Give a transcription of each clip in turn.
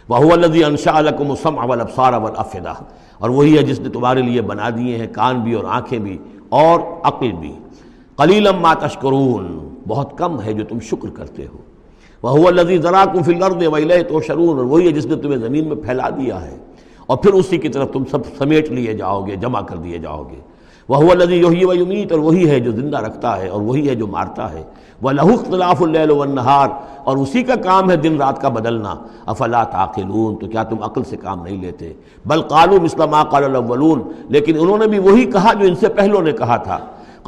وَهُوَ الَّذِي أَنشَأَ لَكُمُ السَّمْعَ وَالْأَبْصَارَ وَالْأَفْئِدَةَ، اور وہی ہے جس نے تمہارے لیے بنا دیے ہیں کان بھی اور آنکھیں بھی اور عقل بھی. قَلِيلًا مَا تَشْكُرُونَ، بہت کم ہے جو تم شکر کرتے ہو. وَهُوَ الَّذِي ذَرَاكُمْ فِي الْأَرْضِ وَإِلَيْهِ تُحْشَرُونَ، اور وہی ہے جس نے تمہیں زمین میں پھیلا دیا ہے اور پھر اسی کی طرف تم سب سمیٹ لیے جاؤ گے، جمع کر دیے جاؤ گے. وَهُوَ الَّذِي يُحْيِي وَيُمِيتُ، اور وہی ہے جو زندہ رکھتا ہے اور وہی ہے جو مارتا ہے. وَلَهُ اخْتِلَافُ اللَّيْلِ وَالنَّهَارِ، اور اسی کا کام ہے دن رات کا بدلنا. افلا تعقلون، تو کیا تم عقل سے کام نہیں لیتے؟ بل قالوا مثل ما قال الاولون، لیکن انہوں نے بھی وہی کہا جو ان سے پہلوں نے کہا تھا.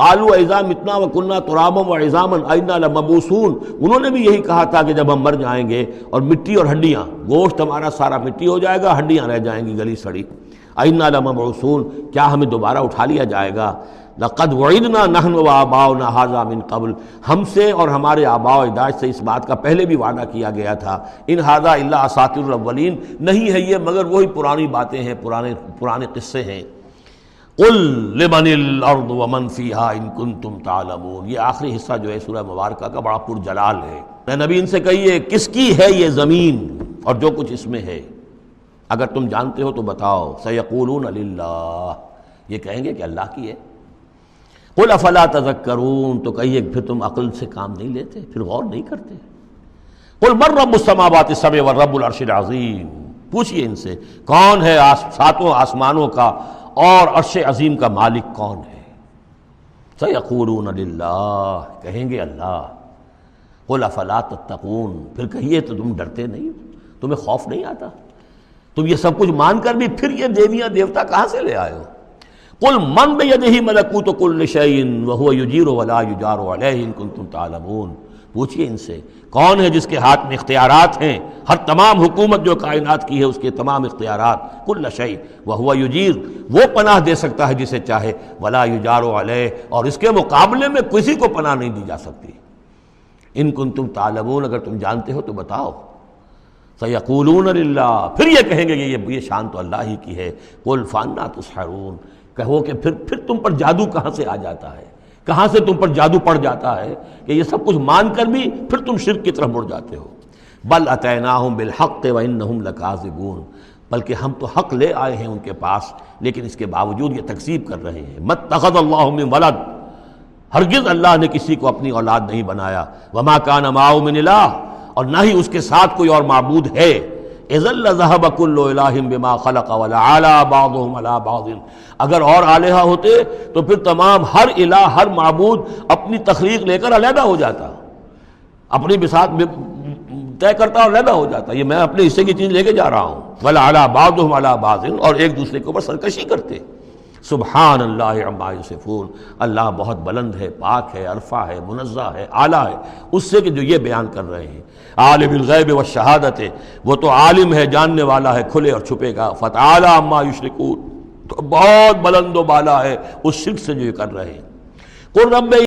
قالوا اذا متنا وكنا ترابا وعظاما أئنا لمبعوثون، انہوں نے بھی یہی کہا تھا کہ جب ہم مر جائیں گے اور مٹی اور ہڈیاں، گوشت ہمارا سارا مٹی ہو جائے گا، ہڈیاں رہ جائیں گی گلی سڑی. أئنا لمبعوثون، کیا ہمیں دوبارہ اٹھا لیا جائے گا؟ لقد وعدنا نحن وآباؤنا هذا من قبل، ہم سے اور ہمارے آباء و اجداد سے اس بات کا پہلے بھی وعدہ کیا گیا تھا. ان هذا الا اساطیر الاولین، نہیں ہے یہ مگر وہی پرانی باتیں ہیں، پرانے قصے ہیں. قل لمن الارض ومن فیہا ان کنتم تعلمون، یہ آخری حصہ جو ہے سورہ مبارکہ کا بڑا پرجلال ہے. اے نبی ان سے کہیے کس کی ہے یہ زمین اور جو کچھ اس میں ہے، اگر تم جانتے ہو تو بتاؤ. سیقولون للہ، یہ کہیں گے کہ اللہ کی ہے. قل افلا تذکرون، تو کہیے پھر تم عقل سے کام نہیں لیتے، پھر غور نہیں کرتے. قل من رب السماوات السبع والرب العرش العظیم، پوچھئے ان سے کون ہے ساتوں آسمانوں کا اور عرش عظیم کا مالک کون ہے. سیقولون للہ، کہیں گے اللہ. قل افلا تتقون، پھر کہیے تو تم ڈرتے نہیں، تمہیں خوف نہیں آتا؟ تم یہ سب کچھ مان کر بھی پھر یہ دیویاں دیوتا کہاں سے لے آئے ہو؟ قل من بیدہ ملکوت کل شیء وہو یجیر ولا یجار علیہ ان کنتم تعلمون، پوچھئے ان سے کون ہے جس کے ہاتھ میں اختیارات ہیں، ہر تمام حکومت جو کائنات کی ہے اس کے تمام اختیارات. کل شیء وہو یجیر، وہ پناہ دے سکتا ہے جسے چاہے، ولا یجار علیہ، اور اس کے مقابلے میں کسی کو پناہ نہیں دی جا سکتی. ان کنتم تعلمون، اگر تم جانتے ہو تو بتاؤ. سیقولون للہ، پھر یہ کہیں گے کہ یہ شان تو اللہ ہی کی ہے. قل فانا تسحرون، کہو کہ پھر تم پر جادو کہاں سے آ جاتا ہے، کہاں سے تم پر جادو پڑ جاتا ہے کہ یہ سب کچھ مان کر بھی پھر تم شرک کی طرف مڑ جاتے ہو. بل اتیناہم بالحق وانہم لکاذبون، بلکہ ہم تو حق لے آئے ہیں ان کے پاس، لیکن اس کے باوجود یہ تکذیب کر رہے ہیں. مَتَّخَذَ اللَّهُ مِن وَلَدٍ، ہرگز اللہ نے کسی کو اپنی اولاد نہیں بنایا. وما کان معه من الہ، اور نہ ہی اس کے ساتھ کوئی اور معبود ہے. اذا لذهب كل الہ بما خلق ولعلى بعضهم على بعض، اگر اور الہہ ہوتے تو پھر تمام ہر الہ، ہر معبود اپنی تخلیق لے کر علیحدہ ہو جاتا، اپنی بساط طے کرتا اور علیحدہ ہو جاتا. یہ میں اپنے حصے کی چیز لے کے جا رہا ہوں. ولعلى بعضهم على بعض، اور ایک دوسرے کے اوپر سرکشی کرتے. سبحان اللہ عما یصفون، اللہ بہت بلند ہے، پاک ہے، عرفہ ہے، منزہ ہے، اعلیٰ ہے اس سے کہ جو یہ بیان کر رہے ہیں. عالم الغیب والشہادت، وہ تو عالم ہے، جاننے والا ہے کھلے اور چھپے کا. فتعالی عما یشرکون، تو بہت بلند و بالا ہے اس شرک سے جو یہ کر رہے ہیں. قل رب